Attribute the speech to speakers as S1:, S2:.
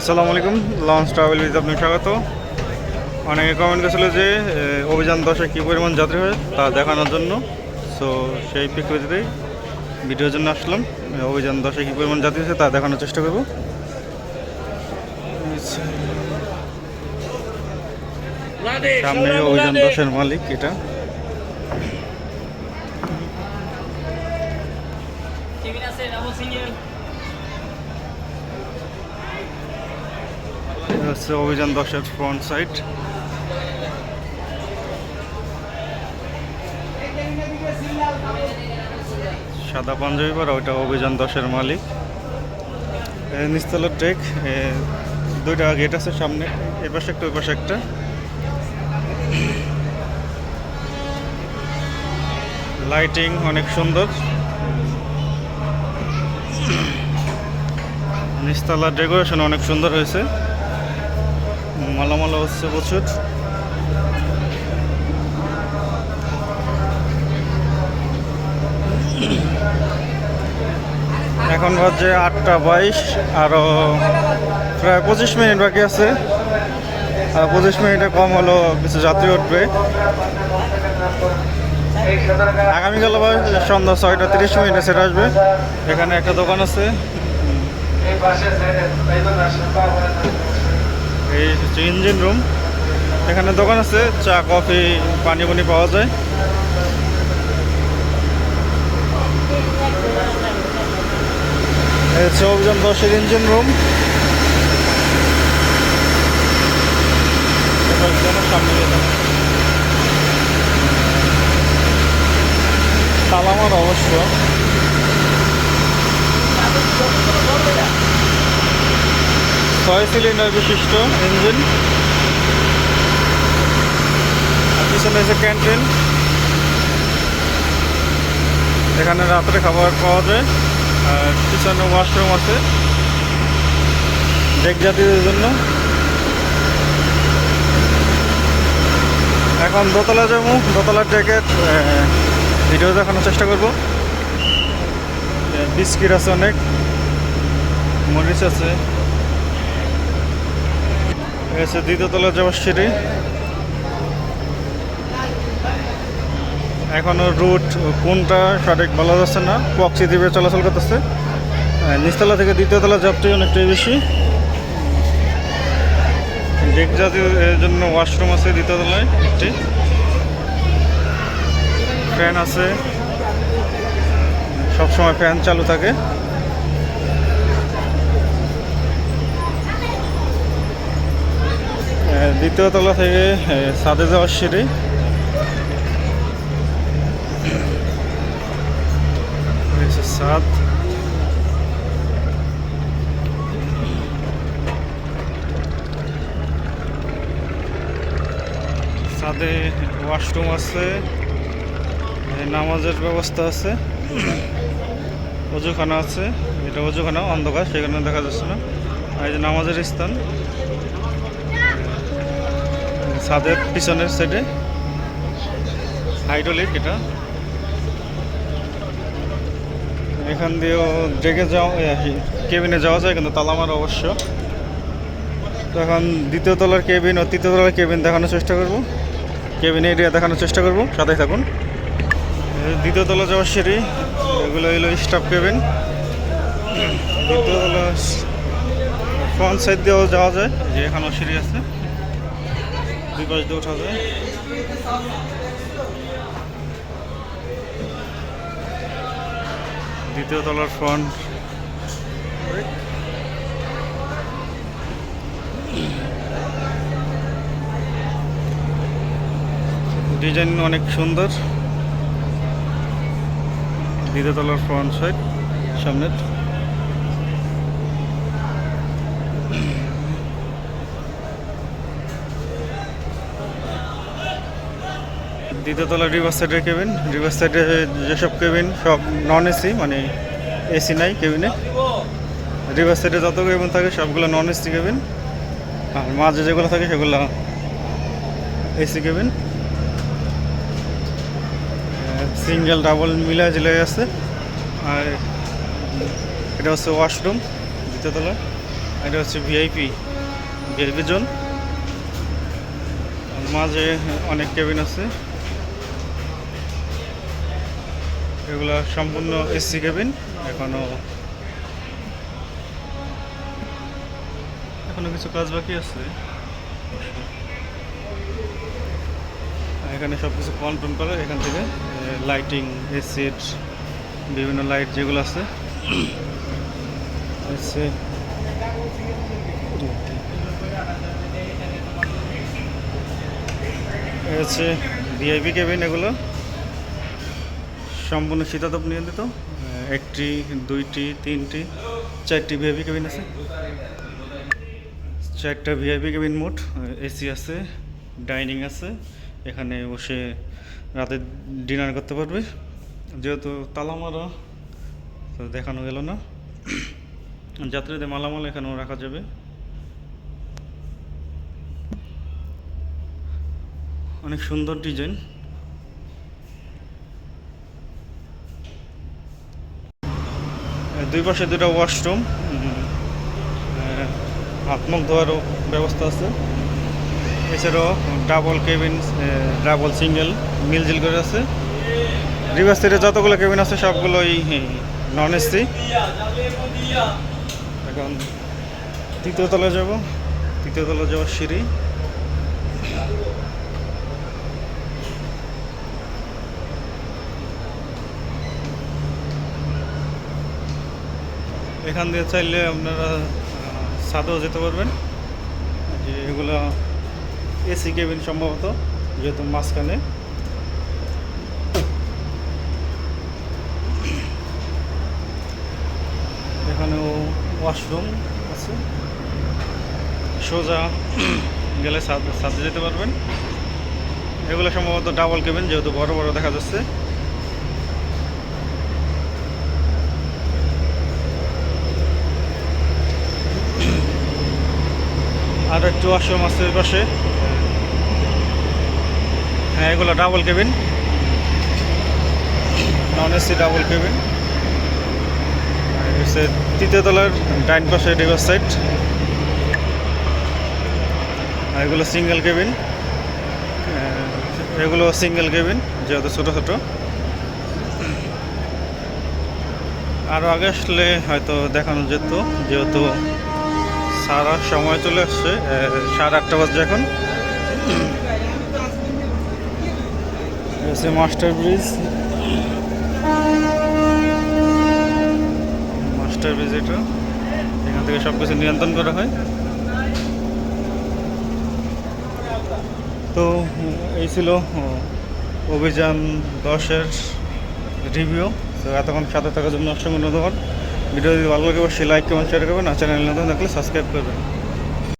S1: আসসালামু আলাইকুম, launch travel with আপনাকে স্বাগত। অনেকে কমেন্ট করেছিল যে অভিযান 10-এ কী পরিমাণ যাত্রী হয় তা দেখানোর জন্য। সো সেই প্রেক্ষিতেই ভিডিওর জন্য আসলাম। অভিযান 10-এ কী পরিমাণ যাত্রী হয়েছে তা দেখানোর চেষ্টা করব। সামনে অভিযান 10-এর মালিক এটা। হচ্ছে অভিযান 10-এর ফ্রন্ট সাইড। সাদা পাঞ্জাবি পরা ওইটা অভিযান 10-এর মালিক। নিচতলার ট্রেক, দুইটা গেট আছে সামনে, এ পাশে একটা ওই পাশে একটা। লাইটিং অনেক সুন্দর। নিচতলার ডেকোরেশন অনেক সুন্দর হয়েছে, মালামালা হচ্ছে প্রচুর। এখন বাজে 8:22, আরও প্রায় 25 মিনিট বাকি আছে। 25 মিনিটে কম হলো কিছু যাত্রী উঠবে। আগামীকাল আবার সন্ধ্যা 6:30 সেটা আসবে। এখানে একটা দোকান আছে, এই হচ্ছে ইঞ্জিন রুম। এখানে দোকান আছে, চা কফি পানি পানি পাওয়া যায়। এই হচ্ছে অভিযান 10-এর ইঞ্জিন রুম। সামনে তালামার অবশ্য 6 সিলিন্ডার বিশিষ্ট ইঞ্জিন। পিছনে আছে ক্যান্টিন, এখানে রাত্রে খাবার পাওয়া যায়। আর পিছনে ওয়াশরুম আছে ডেক যাত্রীদের জন্য। এখন দোতলা যাবো, দোতলার ডেকের ভিডিও দেখানোর চেষ্টা করব। বিস্কিট আছে, অনেক মরিচ আছে। এসে দ্বিতীয়তলা যাওয়ার সিঁড়ি। এখনও রুট কোনটা সঠিক বলা যাচ্ছে না, পক্সি দ্বীপে চলাচল করতেছে। নিচতলা থেকে দ্বিতীয়তলা যাত্রী অনেকটাই বেশি। ডেক জাতীয় জন্য ওয়াশরুম আছে দ্বিতীয়তলায় একটি, ফ্যান আছে, সবসময় ফ্যান চালু থাকে। দ্বিতীয় তলা থেকে ছাদে যাওয়ার সিঁড়ি। ছাদ, ছাদে ওয়াশরুম আছে, নামাজের ব্যবস্থা আছে, অজুখানা আছে। এটা অজুখানা, অন্ধকার সেখানে দেখা যাচ্ছে না। আর এই যে নামাজের স্থান ছাদের পিছনের সাইডে, হাইড্রোলিক এটা। এখান দিয়েও ডেকে যাওয়া, কেবিনে যাওয়া যায় কিন্তু তালামার অবশ্য। তো এখন দ্বিতীয় তলার কেবিন ও তৃতীয় তলার কেবিন দেখানোর চেষ্টা করব, কেবিন এরিয়া দেখানোর চেষ্টা করব, সাথে থাকুন। দ্বিতীয় তলা যাওয়ার সিঁড়ি, এগুলো হলো স্টাফ কেবিন। দ্বিতীয় তলা ফ্রন্ট সাইড দিয়েও যাওয়া যায়, যে এখানেও সিঁড়ি আছে, দুই পাশ দিয়ে ওঠা যায়। দ্বিতীয় তলার ফ্রন্ট, ডিজাইন অনেক সুন্দর। দ্বিতীয় তলার ফ্রন্ট সাইড সামনের। দ্বিতীয় তলার রিভার সাইডের কেবিন। রিভার সাইডে যেসব কেবিন সব নন এসি, মানে এসি নাই কেবিনে। রিভার সাইডে যত কেবিন থাকে সবগুলো নন এসি কেবিন, আর মাঝে যেগুলো থাকে সেগুলো এসি কেবিন। সিঙ্গেল ডাবল মিলাই জিলাই আছে। আর এটা হচ্ছে ওয়াশরুম দ্বিতীয় তলা। এটা হচ্ছে ভিআইপি ভিআইপি জোন। মাঝে অনেক কেবিন আছে, এগুলা সম্পূর্ণ এসি কেবিন। এখনো কিছু কাজ বাকি আছে। এখানে সব কিছু কন্ট্রোল করে এখান থেকে, লাইটিং, এসিড, বিভিন্ন লাইট যেগুলো আছে হচ্ছে ভিআইপি কেবিন। এগুলো সম্পূর্ণ শীতাতপ নিয়ন্ত্রিত। একটি, দুইটি, তিনটি, চারটি ভিআইপি কেবিন আছে। চারটা ভিআইপি কেবিন মোট। এসি আছে, ডাইনিং আছে, এখানে বসে রাতে ডিনার করতে পারবে। যেহেতু তালা মারা, তো দেখানো গেল না। যাত্রীদের মালামাল এখানেও রাখা যাবে। অনেক সুন্দর ডিজাইন। দুই পাশে দুটো ওয়াশরুম, হাত মুখ ধোয়ারও ব্যবস্থা আছে। এছাড়াও ডাবল কেবিন, ডাবল সিঙ্গেল মিলজিল করে আছে। রিভার সাইডে যতগুলো কেবিন আছে সবগুলোই নন এসি। এখন তৃতীয় তলায় যাব। তৃতীয় তলায় যাওয়ার সিঁড়ি। এখান দিয়ে চাইলে আপনারা ছাদেও যেতে পারবেন। যে এগুলো এসি কেবিন সম্ভবত, যেহেতু মাঝখানে। এখানেও ওয়াশরুম আছে, সোজা গেলে ছাদে যেতে পারবেন। এগুলো সম্ভবত ডাবল কেবিন, যেহেতু বড় বড় দেখা যাচ্ছে। আর একটু ওয়াশরুম আছে পাশে। হ্যাঁ, এগুলো double cabin, non AC double cabin. তৃতীয় তলার ডাইন পাশে রিভার সাইড। এগুলো সিঙ্গেল কেবিন, এগুলো সিঙ্গেল কেবিন যেহেতু ছোটো ছোটো। আরও আগে আসলে হয়তো দেখানো যেত, যেহেতু সারার সময় চলে আসছে। 8:30 বাজে এখন। Master bridge. মাস্টার ব্রিজ এটা, এখান থেকে সব কিছু নিয়ন্ত্রণ করা হয়। তো এই ছিল অভিযান 10-এর রিভিউ। তো এতক্ষণ সাথে থাকার জন্য অসংখ্য ধন্যবাদ। ভিডিও যদি ভালো লাগে অবশ্যই লাইক, কমেন্ট, শেয়ার করবেন। আর চ্যানেল নতুন থাকলে সাবস্ক্রাইব করবেন।